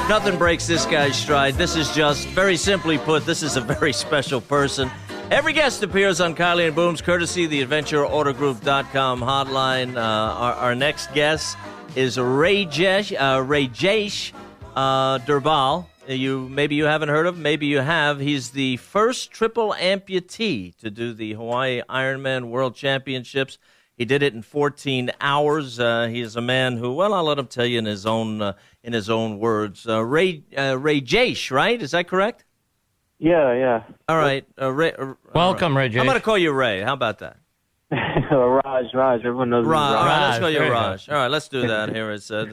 Nothing breaks this guy's stride. This is just, very simply put, this is a very special person. Every guest appears on Kylie and Boom's courtesy, the AdventureAutoGroup.com hotline. Our next guest is Rajesh Durbal. Maybe you haven't heard of him. Maybe you have. He's the first triple amputee to do the Hawaii Ironman World Championships. He did it in 14 hours. He is a man who, well, I'll let him tell you in his own words. Rajesh, right? Is that correct? Yeah. All right. Welcome, Rajesh. I'm going to call you Ray. How about that? Raj. Everyone knows Raj. Raj. All right, let's call you Raj. All right, let's do that here. It said.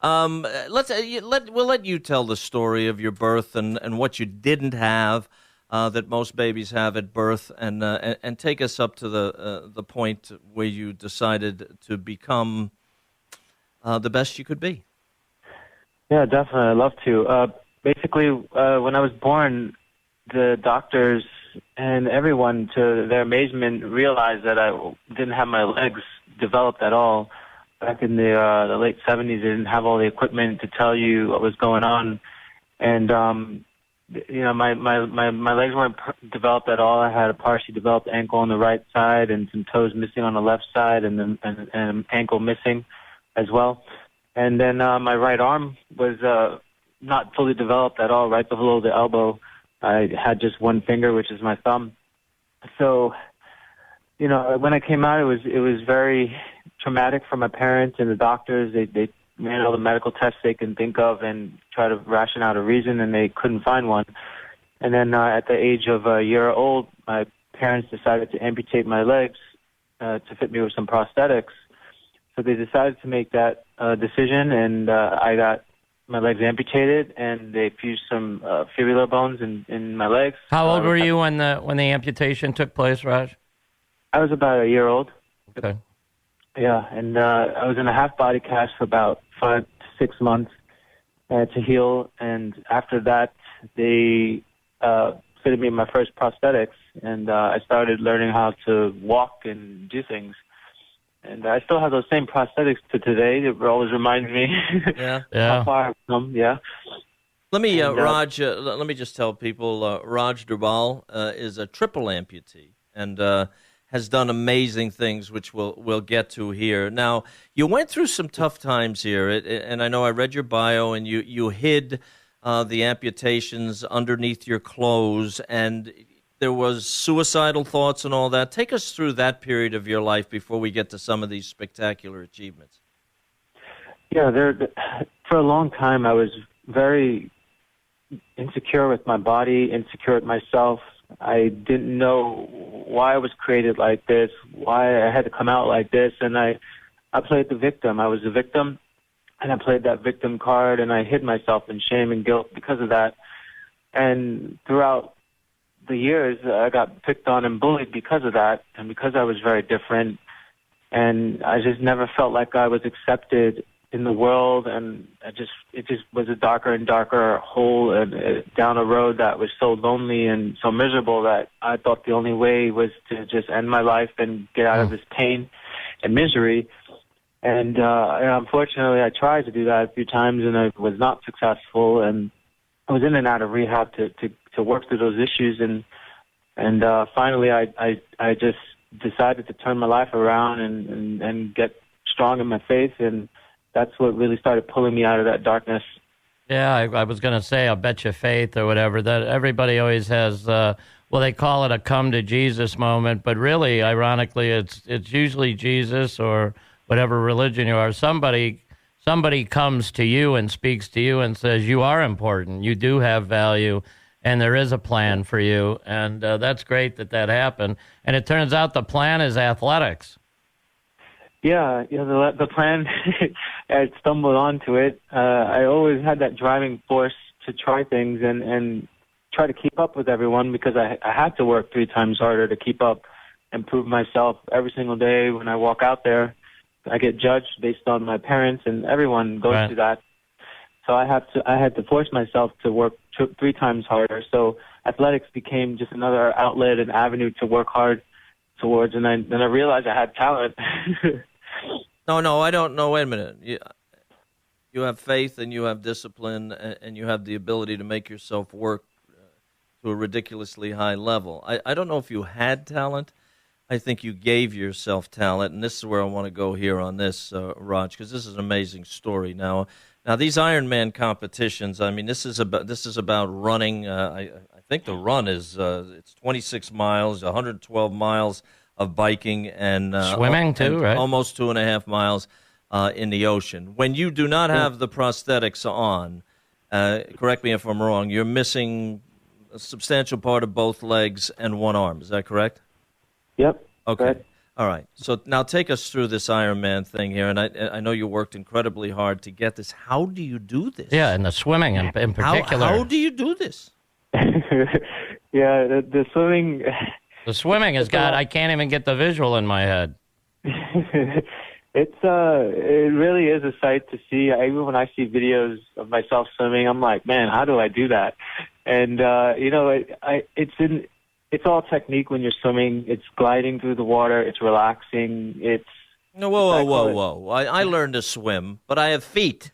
We'll let you tell the story of your birth and what you didn't have. That most babies have at birth, and take us up to the point where you decided to become the best you could be. Yeah, definitely. I'd love to. Basically, when I was born, the doctors and everyone, to their amazement, realized that I didn't have my legs developed at all. Back in the late 70s, they didn't have all the equipment to tell you what was going on, and my legs weren't developed at all. I had a partially developed ankle on the right side and some toes missing on the left side, and an ankle missing as well. And then my right arm was not fully developed at all. Right below the elbow, I had just one finger, which is my thumb. So, when I came out, it was very traumatic for my parents and the doctors. They ran all the medical tests they can think of and try to ration out a reason, and they couldn't find one. And then at the age of a year old, my parents decided to amputate my legs to fit me with some prosthetics. So they decided to make that decision, and I got my legs amputated, and they fused some fibular bones in my legs. How old were you when the amputation took place, Raj? I was about a year old. Okay. Yeah, and I was in a half-body cast for about 5 to 6 months to heal, and after that, they fitted me in my first prosthetics, and I started learning how to walk and do things. And I still have those same prosthetics to today. It always reminds me how far I've come. Yeah. Let me, Raj. Let me just tell people, Raj Durbal is a triple amputee and has done amazing things, which we'll get to here. Now, you went through some tough times here, and I know I read your bio, and you hid the amputations underneath your clothes, and there was suicidal thoughts and all that. Take us through that period of your life before we get to some of these spectacular achievements. Yeah, for a long time I was very insecure with my body, insecure with myself. I didn't know why I was created like this, why I had to come out like this, and I played the victim. I was a victim, and I played that victim card, and I hid myself in shame and guilt because of that. And throughout the years, I got picked on and bullied because of that, and because I was very different, and I just never felt like I was accepted in the world, and it just was a darker and darker hole down a road that was so lonely and so miserable that I thought the only way was to just end my life and get out of this pain and misery. And unfortunately, I tried to do that a few times, and I was not successful, and I was in and out of rehab to work through those issues, and finally I just decided to turn my life around and get strong in my faith, and that's what really started pulling me out of that darkness. Yeah, I was going to say, I'll bet you faith or whatever, that everybody always has, they call it a come to Jesus moment, but really, ironically, it's usually Jesus or whatever religion you are. Somebody comes to you and speaks to you and says, you are important, you do have value, and there is a plan for you, and that's great that happened. And it turns out the plan is athletics. Yeah, the plan, I stumbled onto it. I always had that driving force to try things and try to keep up with everyone, because I had to work 3 times harder to keep up and prove myself every single day. When I walk out there, I get judged based on my parents, and everyone goes through that. So I had to force myself to work 3 times harder. So athletics became just another outlet and avenue to work hard towards, and then I realized I had talent. No, I don't know. Wait a minute. You have faith and you have discipline and you have the ability to make yourself work to a ridiculously high level. I don't know if you had talent. I think you gave yourself talent, and this is where I want to go here on this, Raj, because this is an amazing story. Now these Ironman competitions. I mean, this is about running. I think the run is it's 26 miles, 112 miles of biking, and swimming too, and right? Almost 2.5 miles in the ocean. When you do not have the prosthetics on, correct me if I'm wrong, you're missing a substantial part of both legs and one arm. Is that correct? Yep. Okay. Correct. All right. So now take us through this Ironman thing here, and I know you worked incredibly hard to get this. How do you do this? Yeah, and the swimming in particular. How do you do this? Yeah, the swimming. The swimming has got. I can't even get the visual in my head. It really is a sight to see. Even when I see videos of myself swimming, I'm like, man, how do I do that? And it's all technique when you're swimming. It's gliding through the water. It's relaxing. Whoa! I learned to swim, but I have feet.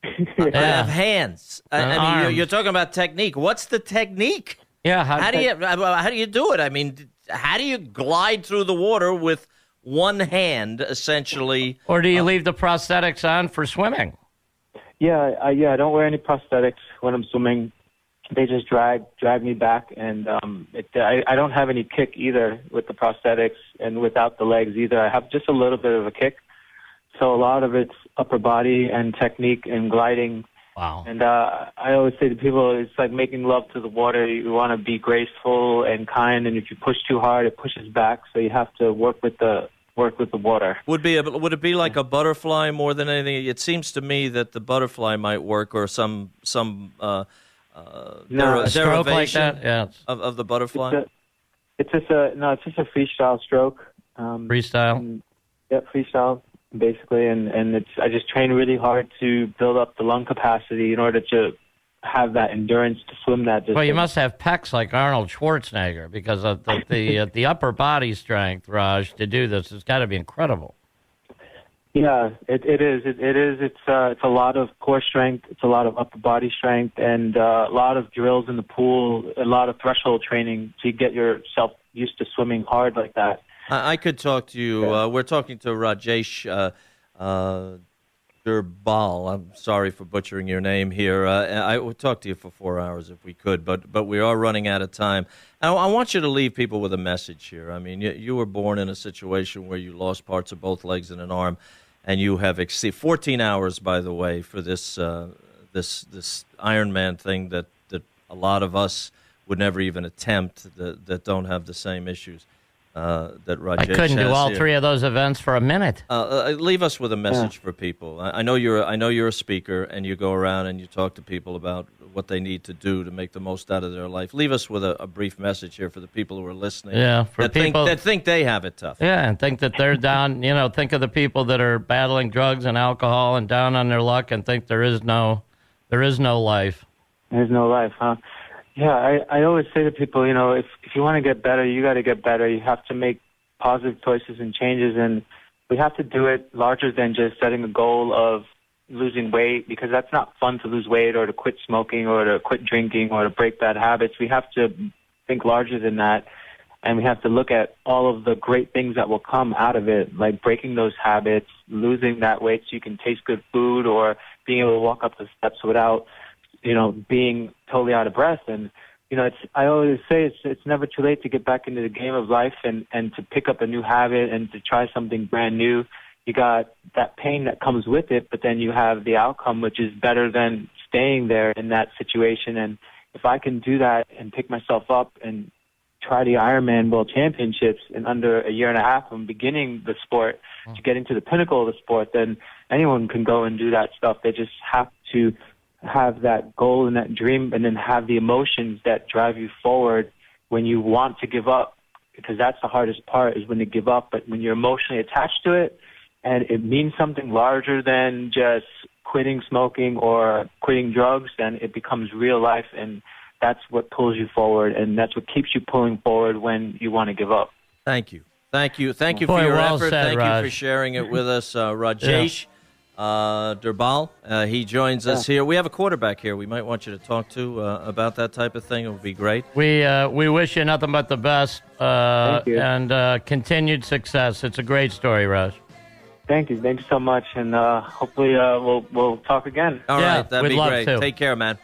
I have hands. I mean, you're talking about technique. What's the technique? Yeah. How do you do it? I mean, how do you glide through the water with one hand, essentially? Or do you leave the prosthetics on for swimming? Yeah. I don't wear any prosthetics when I'm swimming. They just drag me back, and I don't have any kick either with the prosthetics, and without the legs either. I have just a little bit of a kick. So a lot of it's upper body and technique and gliding. Wow. And I always say to people, it's like making love to the water. You want to be graceful and kind, and if you push too hard, it pushes back. So you have to work with the water. Would it be like a butterfly more than anything? It seems to me that the butterfly might work, or some a stroke like that. Yeah. Of the butterfly. It's just a freestyle stroke. Freestyle. Freestyle. Basically, and I just train really hard to build up the lung capacity in order to have that endurance to swim that distance. Well, you must have pecs like Arnold Schwarzenegger, because of the upper body strength, Raj, to do this. It's got to be incredible. Yeah, it is. It's a lot of core strength. It's a lot of upper body strength, and a lot of drills in the pool, a lot of threshold training to get yourself used to swimming hard like that. I could talk to you. We're talking to Rajesh Durbal. I'm sorry for butchering your name here. I would talk to you for 4 hours if we could, but we are running out of time. I want you to leave people with a message here. I mean, you were born in a situation where you lost parts of both legs and an arm, and you have exceeded 14 hours, by the way, for this Ironman thing that a lot of us would never even attempt that don't have the same issues. That Rajesh I couldn't do all three of those events for a minute. Leave us with a message for people. I know you're a speaker, and you go around and you talk to people about what they need to do to make the most out of their life. Leave us with a brief message here for the people who are listening. Yeah, for people that think they have it tough. Yeah, and think that they're down. Think of the people that are battling drugs and alcohol and down on their luck, and think there is no life. There's no life, huh? Yeah, I always say to people, if you want to get better, you got to get better. You have to make positive choices and changes, and we have to do it larger than just setting a goal of losing weight, because that's not fun to lose weight or to quit smoking or to quit drinking or to break bad habits. We have to think larger than that, and we have to look at all of the great things that will come out of it, like breaking those habits, losing that weight so you can taste good food, or being able to walk up the steps without being totally out of breath. And, I always say it's never too late to get back into the game of life and to pick up a new habit and to try something brand new. You got that pain that comes with it, but then you have the outcome, which is better than staying there in that situation. And if I can do that and pick myself up and try the Ironman World Championships in under a year and a half from beginning the sport to getting to the pinnacle of the sport, then anyone can go and do that stuff. They just have to have that goal and that dream, and then have the emotions that drive you forward when you want to give up, because that's the hardest part, is when you give up. But when you're emotionally attached to it and it means something larger than just quitting smoking or quitting drugs, then it becomes real life, and that's what pulls you forward, and that's what keeps you pulling forward when you want to give up. Thank you for Boy, your well effort. said, Thank Raj. you for sharing it with us, Rajesh Durbal. He joins us here. We have a quarterback here we might want you to talk to about that type of thing. It would be great. We wish you nothing but the best Thank you. and continued success. It's a great story, Raj. Thank you so much, and hopefully we'll talk again. All Yeah, right, that'd we'd be love great. to. Take care, man.